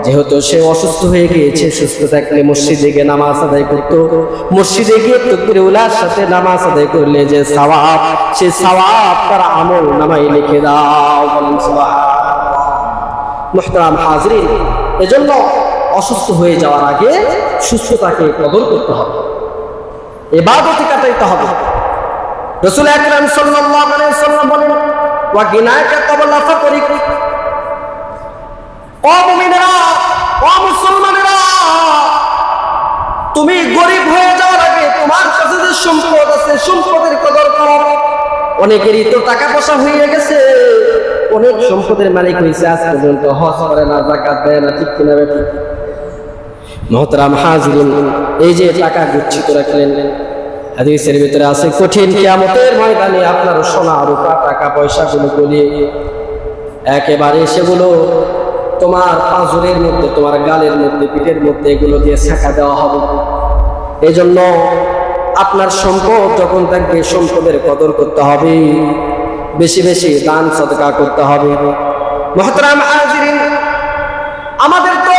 যেহেতু সে অসুস্থ হয়ে গিয়েছে, সুস্থ থাকলে মসজিদে গিয়ে নামাজ আদায় করত, মসজিদে গিয়ে তাকবীরে উলার সাথে নামাজ আদায় করলে যে সওয়াব, সে সওয়াব তার আমল নামায় লিখে দাও। বলেন সুবহানাল্লাহ। মুহতারাম হাজিরিন, এজন্য অসুস্থ হয়ে যাওয়ার আগে সুস্থতাকে কদর করতে হবে, ইবাদতে কাটাইতে হবে। রাসূল আকরাম সাল্লাল্লাহু আলাইহি ওয়াসাল্লাম বলেন ওয়া গিনাকা ক্বাবলা ফাকরিক। ও মুমিনেরা, ও মুসলমানেরা, তুমি গরিব হয়ে যাওয়ার আগে তোমার কাছে যে সম্পদ আছে সম্পদের কদর করো। অনেকেরই তো টাকা পয়সা হয়ে গেছে, অনেক সম্পদের মালিক হয়েছে, আজ পর্যন্ত হজ করে না, যাকাত দেয় না, ঠিক কিনা বেঠিক? মুহতারাম হাজিরিন, এই যে টাকা গচ্ছিত রাখলেন, হাদিসের ভিতরে আছে কঠিন কিয়ামতের ময়দানে আপনার সোনা রূপা টাকা পয়সাগুলো গলিয়ে একেবারে সেগুলো তোমার পাঁজরের মধ্যে, তোমার গালের মধ্যে, পিঠের মধ্যে এগুলো দিয়ে ছাকা দেওয়া হবে। এই জন্য আপনার সম্পদ যখন থাকবে সম্পদের কদর করতে হবে, বেশি বেশি দান সদকা করতে হবে। মুহতারাম হাজিরিন, আমাদের তো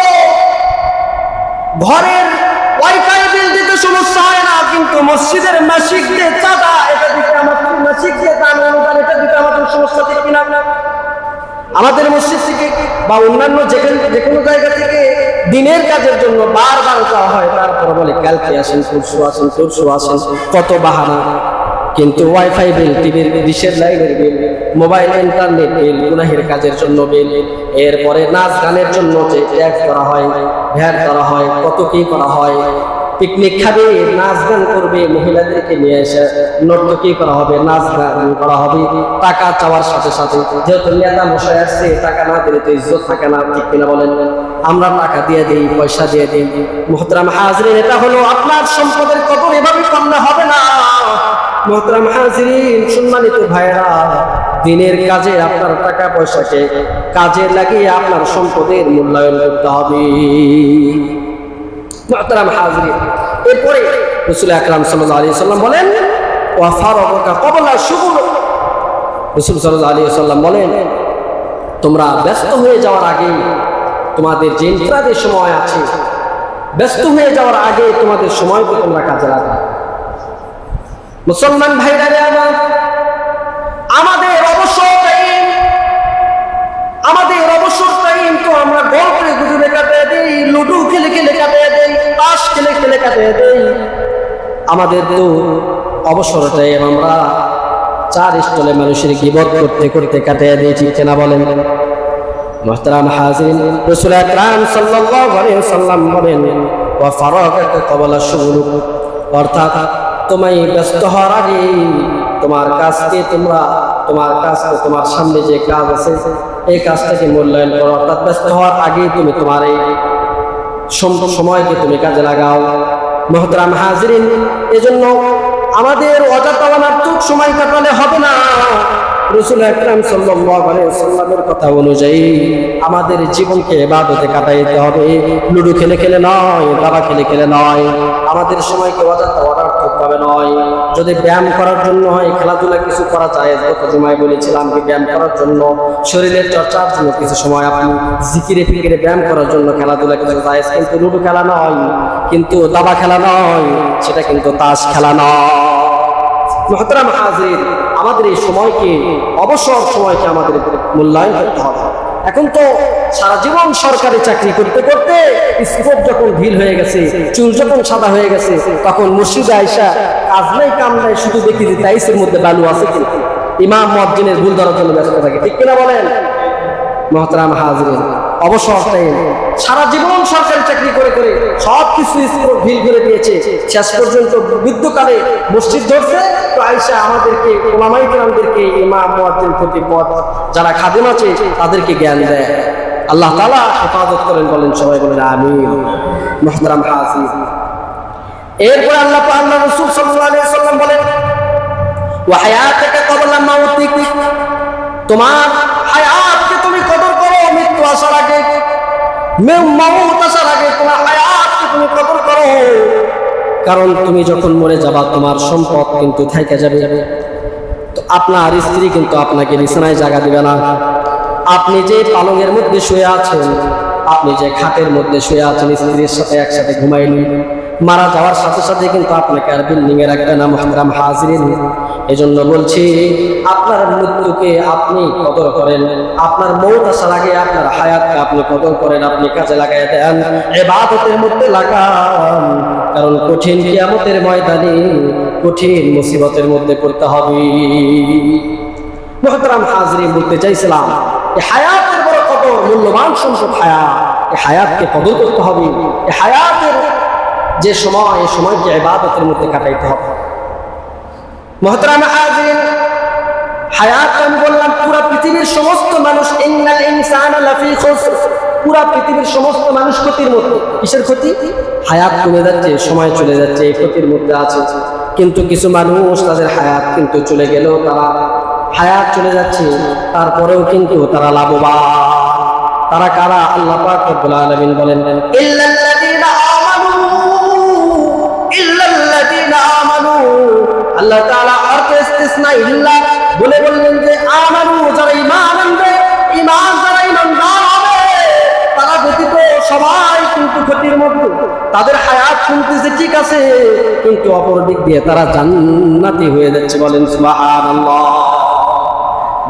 ঘরের ওয়াইফাই বিল দিতে সমস্যা হয় না, কিন্তু মসজিদের মাসিক দিয়ে চাঁদা এটা দিতে, আমাদের মাসিক দিয়ে দান অনুদান এটা দিতে আমাদের সমস্যা ঠিক কিনা? আমাদের মসজিদ থেকে বা অন্যান্য যে কোনো জায়গা থেকে দিনের কাজের জন্য বারবার যাওয়া হয়, তারপর বলে কালকে আসেন, পরশু আসেন, কত বাহানা। কিন্তু ওয়াইফাই বিল, টিভির ডিশের লাইনের বিল, মোবাইল ইন্টারনেট বিল, গুনাহের কাজের জন্য বিল, এরপরে নাচ গানের জন্য যে ট্যাক্স করা হয়, ভ্যাট করা হয়, কত কি করা হয়, পিকনিক খাবে, নাচ গান করবে, মহিলাদেরকে নিয়ে এসে নর্তকী করা হবে, নাচ গান করা হবে, টাকা চাওয়ার সাথে সাথে, যেহেতু নেতা মশাই আসছে, টাকা না দিলে তো ইজ্জত থাকে না, ঠিক কিনা বলেন? আমরা টাকা দিয়ে দিই, পয়সা দিয়ে দিই। মুহতারাম হাজিরিন, এটা হলো আপনার সম্পদের কদর এভাবে করলে হবে না। মুহতারাম হাজিরিন, সম্মানিত ভাইরা, দিনের কাজে আপনার টাকা পয়সাকে কাজে লাগিয়ে আপনার সম্পদের মূল্যায়ন করতে হবে। মুহতারাম হাজিরিন, এরপরে রাসূল আকরাম সাল্লাল্লাহু আলাইহি ওয়াসাল্লাম বলেন ওয়া ফারাগাকা ক্বাবলা শুগুল। রাসূল সাল্লাল্লাহু আলাইহি ওয়াসাল্লাম বলেন তোমরা ব্যস্ত হয়ে যাওয়ার আগে, তোমাদের যে ইনফরাদে সময় আছে, ব্যস্ত হয়ে যাওয়ার আগে তোমাদের সময়কে তোমরা কাজে লাগাও। মুসলমান ভাইরা রে আমার, আমাদের অবসর টাইম তো আমরা গল্পে গুজবে কাটিয়ে দিই, লুডু খেলে কাটিয়ে দিই, তাস খেলে কাটিয়ে দিই। আমাদের তো অবসর টাইম আমরা চার স্টলে মানুষের গীবত করতে কাটিয়ে দিই, ঠিক কিনা বলেন? মুহতারাম হাজিরিন, রাসূল আকরাম সাল্লাল্লাহু আলাইহি ওয়াসাল্লাম বলেন ওয়া ফারাগাকা ক্বাবলা শুগুল, অর্থাৎ তোমায় ব্যস্ত হওয়ার আগে তোমার কাজকে তোমার সামনে যে কাজ আছে এই কাজটাকে মূল্যায়ন করো। অর্থাৎ ব্যস্ত হওয়ার আগে তুমি তোমার এই সময়কে তুমি কাজে লাগাও। মুহতারাম হাজিরিন, এজন্য আমাদের অযথা অনর্থক সময় কাটালে হবে না। রাসূল আকরাম সাল্লাল্লাহু আলাইহি ওয়াসাল্লামের কথা অনুযায়ী আমাদের জীবনকে ইবাদতে কাটাইতে হবে। লুডো খেলে খেলে নয়, দাবা খেলে খেলে নয়, আমাদের সময়কে অযথা অনর্থক ভাবে নয়। যদি ব্যায়াম করার জন্য হয়, খেলাধুলা কিছু করা যায়, গত জুমায় বলেছিলাম যে ব্যায়াম করার জন্য, শরীরের চর্চার জন্য কিছু সময় আপনি জিকিরে ফিকিরে ব্যায়াম করার জন্য খেলাধুলা কিছু যায়, কিন্তু লুডো খেলা নয়, কিন্তু দাবা খেলা নয়, সেটা কিন্তু তাস খেলা নয়। মুহতারাম হাজির, আমাদের এই সময়কে, অবসর সময়কে আমাদের মূল্যায়ন করতে হবে। এখন তো সারা জীবন সরকারি চাকরি করতে করতে স্কোপ যখন ঢিল হয়ে গেছে, চুল যখন সাদা হয়ে গেছে, তখন মসজিদে আইসা কাজ নাই কাম নাই, শুধু দেখি যে তাইসের মধ্যে বালু আছে কিন্তু ইমাম মুয়াজ্জিনের ভুল ধরার জন্য ব্যস্ত থাকে, ঠিক কিনা বলেন? মুহতারাম হাজির, অবসর টাইম, সারা জীবন সরকারি চাকরি করে করে সব কিছু স্কোপ ঢিল করে দিয়েছে, শেষ পর্যন্ত বৃদ্ধকালে মসজিদ ধরছে তো আইসা আমাদেরকে, ওলামাই কেরামদেরকে, ইমাম মুয়াজ্জিন খতিব যারা খাদেম আছে তাদেরকে জ্ঞান দেয়। আল্লাহ তাআলা হেফাজত করেন, বলেন সবাই বলেন আমিন। মুহতারাম হাজির, এরপর আল্লাহ রাসূল সাল্লাল্লাহু আলাইহি ওয়াসাল্লাম বলেন ওয়া হায়াতাকা ক্বাবলা মাউতিক, তোমার হায়াতকে তুমি কদর করো মৃত্যু আসার আগে, মওত আসার আগে তোমার হায়াতকে তুমি কদর করো। কারণ তুমি যখন মরে যাবা তোমার সম্পদ কিন্তু থাইকা যাবে, তো আপনার স্ত্রী কিন্তু আপনাকে বিছানায় জায়গা দিবে না। আপনি যে পালঙের মধ্যে শুয়ে আছেন, আপনি যে খাটের মধ্যে শুয়ে আছেন, স্ত্রীর সাথে একসাথে ঘুমাইলেন, মারা যাওয়ার সাথে সাথে কিন্তু আপনাকে আর বিল্ডিং এ রাখবে না। মুহতারাম হাজিরিন, এজন্য বলছি আপনার মৃত্যুকে আপনি কদর করেন, আপনার মওত আসার আগে আপনার হায়াতকে আপনি কদর করেন, আপনি কাজে লাগাই দেন, ইবাদতের মধ্যে লাগান। কারণ কঠিন কিয়ামতের ময়দানে কঠিন মুসিবতের মধ্যে পড়তে হবে। মুহতারাম হাজিরিন, বলতে চাইছিলাম এই হায়াতের বড় কদর, মূল্যবান সম্পদ হায়াত, এই হায়াতকে কদর করতে হবে। এই হায়াতের যে সময়, এই সময়কে ইবাদতের মধ্যে কাটাইতে হবে। মুহতারাম হাজিরিন, হায়াত আমি বললাম পুরো পৃথিবীর সমস্ত মানুষ, ইন্নাল ইনসানা লাফি খুসর, পুরো পৃথিবীর সমস্ত মানুষ ক্ষতির মধ্যে। কিসের ক্ষতি? হায়াত কমে যাচ্ছে, সময় চলে যাচ্ছে, এই ক্ষতির মধ্যে আছে। কিন্তু কিছু মানুষ তাদের হায়াত কিন্তু চলে গেলেও, তারা হায়াত চলে যাচ্ছে তারপরেও কিন্তু তারা লাভবান। তারা কারা? আল্লাহ পাক রব্বুল আলামিন বলেন ইল্লাল্লাযীনা আমানু, ইল্লাল্লাযীনা আমানু। আল্লাহ তাআলা অর্থ ইস্তিসনা ইল্লা বলে বললেন যে আমানু, যারা ঈমান আনবে, ঈমান যারা ঈমানদার হবে, তারা ব্যতীত সবাই কিন্তু ক্ষতির মধ্যে। তাদের হায়াত শুনতেছে ঠিক আছে, কিন্তু অপর দিক দিয়ে তারা জান্নাতি হয়ে যাচ্ছে। বলেন সুবহানাল্লাহ।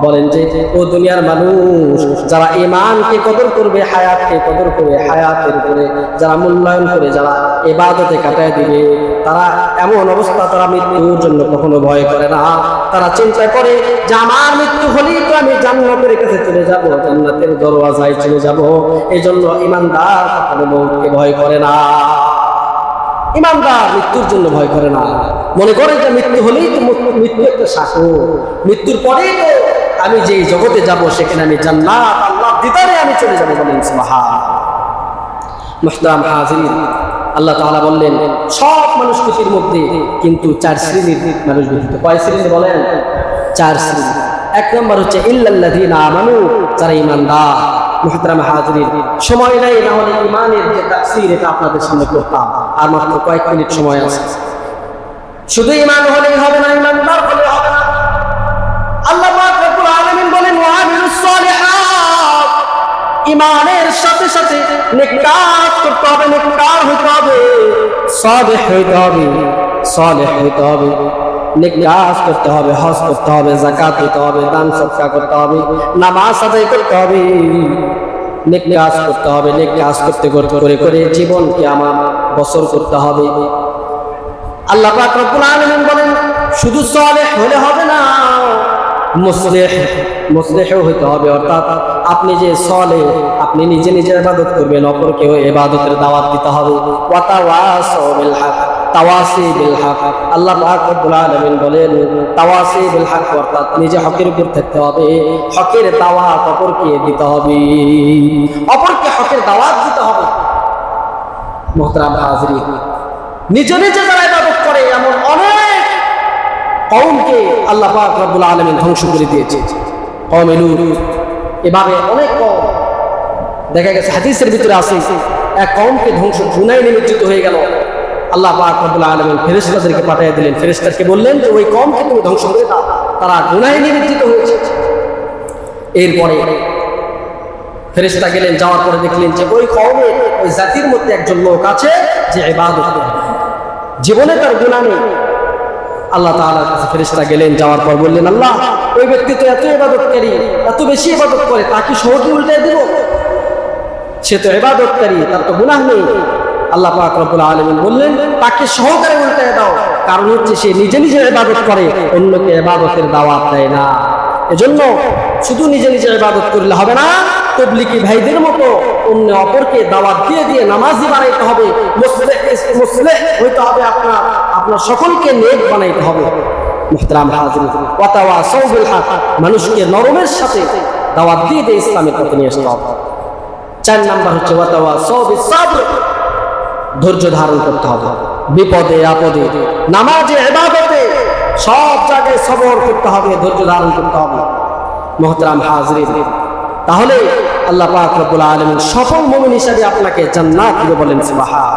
বলেন যে ও দুনিয়ার মানুষ, যারা ঈমানকে কদর করবে, হায়াতকে কদর করবে, হায়াতের উপরে যারা মূল্যায়ন করে, যারা ইবাদতে কাটায় দিবে, তারা এমন অবস্থা, তারা মৃত্যুর জন্য কখনো ভয় করে না। তারা চিন্তা করে যে আমার মৃত্যু হলেই তো আমি জান্নাতের কাছে চলে যাব, জান্নাতের দরওয়াজায় চলে যাব। এই জন্য ঈমানদার কখনো মৌতকে ভয় করে না। ঈমানদার মৃত্যুর জন্য ভয় করে না, মনে করে যে মৃত্যু হলেই তো, মৃত্যু একটা সাঁকো, মৃত্যুর পরেই তো আমি যেই জগতে যাব সেখানে আমি জান্নাত, আল্লাহর দিদারে আমি চলে যাব। বলেন সুবহানাল্লাহ। মুহতারাম হাজিরিন, আল্লাহ তাআলা বললেন সব মানুষ ক্ষতির মধ্যে, কিন্তু চার শ্রেণীর মানুষ ব্যতীত। কয় শ্রেণী বলেন? চার শ্রেণী। এক নম্বর হচ্ছে ইল্লাল্লাযীনা আমানু, যারা ঈমানদার। মুহতারাম হাজিরিন, সময় নাই, না হলে ঈমানের যে তাফসীর এটা আপনাদের সামনে করতাম। আর মাত্র কয়েক মিনিট সময় আছে। শুধু ঈমান হলেই হবে না, ঈমানদার হলে হবে না। আল্লাহ পাক রব্বুল আলামিন বলেন ওয়া আমিলুস সালিহাত, ঈমানের সাথে সাথে নেক কাজ করতে হবে, নেককার হইতে হবে, সালেহ হইতে হবে, সালেহ হইতে হবে, নেক কাজ করতে হবে, হজ করতে হবে, যাকাত দিতে হবে, দান সদকা করতে হবে, নামাজ আদায় করতে হবে, নেক কাজ করতে হবে। নেক কাজ করতে করে করে জীবনকে আমার বছর করতে হবে। আল্লাহ পাক রব্বুল আলামিন বলেন শুধু সালেহ হলে হবে না, মুসলিহও হইতে হবে। অর্থাৎ আপনি যে সালেহ, আপনি নিজে নিজের ইবাদত করবেন, অপরকেও ইবাদতের দাওয়াত দিতে হবে। ওয়া তাওয়াসাউ বিল হক, তাওয়াসি বিল হক। আল্লাহ পাক রব্বুল আলামিন বলেন তাওয়াসি বিল হক, অর্থাৎ নিজে হকের উপর থাকতে হবে, হকের দাওয়াত অপরকে দিতে হবে, অপরকে হকের দাওয়াত দিতে হবে। মুহতারাম হাজিরিন, নিজে নিজে যারা ইবাদত করে, এমন অনেক কওমকে আল্লাহ পাক রব্বুল আলামিন ধ্বংস করে দিয়েছে, কওমে লূত। এভাবে অনেক কওম দেখা গেছে, হাদিসের ভিতরে আছে এক কওমকে ধ্বংস গুনাহে নিমজ্জিত হয়ে গেল, আল্লাহ পাক রব্বুল আলামিন ফেরেশতাদেরকে পাঠিয়ে দিলেন, ফেরেশতাকে বললেন যে ওই কওমকে তুমি ধ্বংস করে দাও, তারা গুনাহে নিমজ্জিত হয়েছে। এরপরে ফেরেশতা গেলেন, যাওয়ার পরে দেখলেন যে ওই কওমের ওই জাতির মধ্যে একজন লোক আছে যে ইবাদত করে, জীবনে তার গুনাহ নেই। আল্লাহ তাআলার কাছে ফেরেশতা গেলেন, যাওয়ার পর বললেন, আল্লাহ ওই ব্যক্তি তো এত ইবাদতকারী, এত বেশি ইবাদত করে, তাকে সহজে উল্টে দেব? সে তো ইবাদতকারী, তার তো গুনাহ নেই। আল্লাহ পাক রব্বুল আলামিন বললেন, তাকে সহকারে উল্টে দাও, কারণ হচ্ছে সে নিজে নিজে ইবাদত করে, অন্যকে ইবাদতের দাওয়াত দেয় না। এজন্য শুধু নিজে নিজে ইবাদত করলে হবে না, তাবলীগী ভাইদের মতো অন্য অপরকে দাওয়াত দিয়ে দিয়ে নামাজি বানাইতে হবে, মুসলিহ হইতে হবে, আপনার সকলকে নেক বানাইতে হবে। মুহতারাম হাজিরিন, ওয়া তাওয়াসাউ বিল হক, মানুষকে নরমের সাথে দাওয়াত দিয়ে দিয়ে ইসলামের পথে নিয়ে আসতে হবে। 4 নাম্বার হচ্ছে ওয়া তাওয়াসাউ বিস সাবর, ধৈর্য ধারণ করতে হবে, বিপদে আপদে, নামাজে, ইবাদতে, সব জায়গায় সবর করতে হবে, ধৈর্য ধারণ করতে হবে। মুহতারাম হাজিরিন, তাহলে আল্লাহ পাক রব্বুল আলামিন সফল মুমিন হিসেবে আপনাকে জান্নাত দিবে, বলেন সুবহান।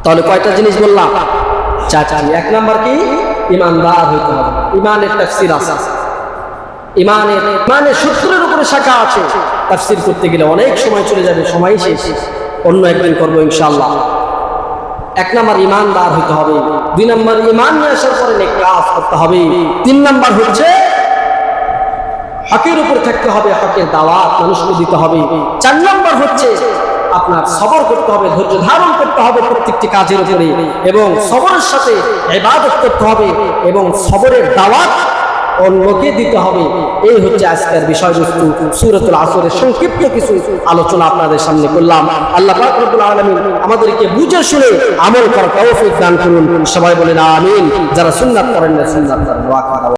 তাহলে কয়টা জিনিস বললাম? 4টি। 1 নাম্বার কি? ঈমানদার হইতে হবে। ঈমানের তাফসীর আছে, ঈমানের সূত্রের উপরে শাখা আছে, তাফসীর করতে গেলে অনেক সময় চলে যাবে, সময় শেষ, অন্য একদিন করবো ইনশাআল্লাহ। 1 নাম্বার ঈমানদার হইতে হবে। 2 নাম্বার ঈমান নিয়ে আসার পরে নেক কাজ করতে হবে। 3 নাম্বার হচ্ছে হকের উপর থাকতে হবে, হকের দাওয়াত মানুষকে দিতে হবে। 4 নাম্বার হচ্ছে আপনার সবর করতে হবে, ধৈর্য ধারণ করতে হবে প্রত্যেকটি কাজের উপরে, এবং সবরের সাথে ইবাদত করতে হবে, এবং সবরের দাওয়াত অন্যকে দিতে হবে। এই হচ্ছে আজকের বিষয়বস্তু। সূরাতুল আসরের সংক্ষিপ্ত কিছু আলোচনা আপনাদের সামনে করলাম। আল্লাহ পাক রব্বুল আলামিন আমাদেরকে বুঝে শুনে আমল করার তৌফিক দান করুন। সবাই বলেন আমিন। যারা সুন্নাত করেন না, সুন্নাত করেন।